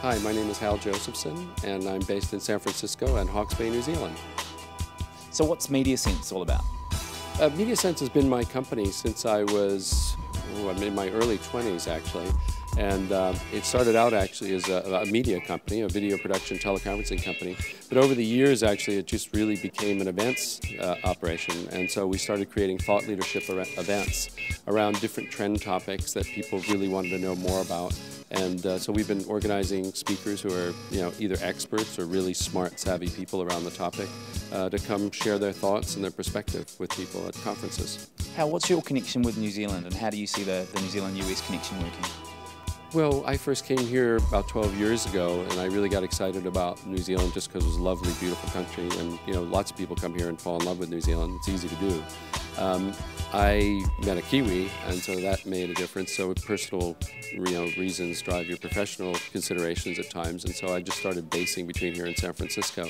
Hi, my name is Hal Josephson, and I'm based in San Francisco and Hawke's Bay, New Zealand. So what's MediaSense all about? MediaSense has been my company since I was, I'm in my early 20s actually, and it started out actually as a media company, a video production teleconferencing company, but over the years actually it just really became an events operation, and so we started creating thought leadership events around different trend topics that people really wanted to know more about. And so we've been organizing speakers who are, either experts or really smart, savvy people around the topic to come share their thoughts and their perspective with people at conferences. Hal, what's your connection with New Zealand, and how do you see the New Zealand-US connection working? Well, I first came here about 12 years ago, and I really got excited about New Zealand just because it was a lovely, beautiful country, and lots of people come here and fall in love with New Zealand. It's easy to do. I met a Kiwi, and so that made a difference. So personal, reasons drive your professional considerations at times, and so I just started basing between here and San Francisco.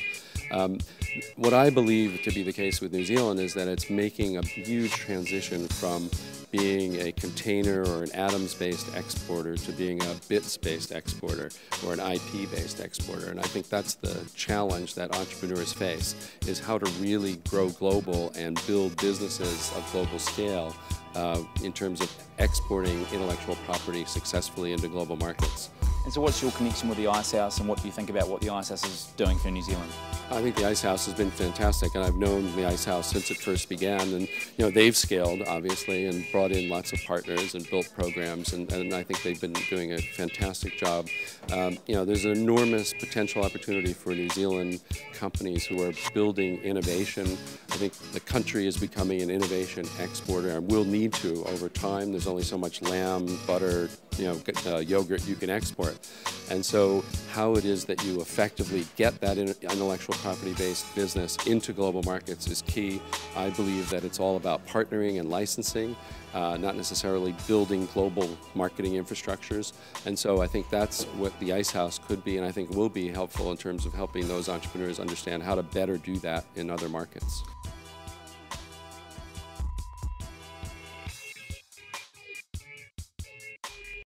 What I believe to be the case with New Zealand is that it's making a huge transition from being a container or an atoms-based exporter to being a bits-based exporter or an IP-based exporter. And I think that's the challenge that entrepreneurs face, is how to really grow global and build businesses of global scale in terms of exporting intellectual property successfully into global markets. And so what's your connection with the Icehouse, and what do you think about what the Icehouse is doing for New Zealand? I think the Icehouse has been fantastic, and I've known the Icehouse since it first began. And they've scaled, obviously, and brought in lots of partners and built programs, and I think they've been doing a fantastic job. There's an enormous potential opportunity for New Zealand companies who are building innovation. I think the country is becoming an innovation exporter, and will need to over time. There's only so much lamb, butter, yogurt you can export. And so how it is that you effectively get that intellectual property-based business into global markets is key. I believe that it's all about partnering and licensing, not necessarily building global marketing infrastructures. And so I think that's what the Icehouse could be, and I think will be helpful in terms of helping those entrepreneurs understand how to better do that in other markets.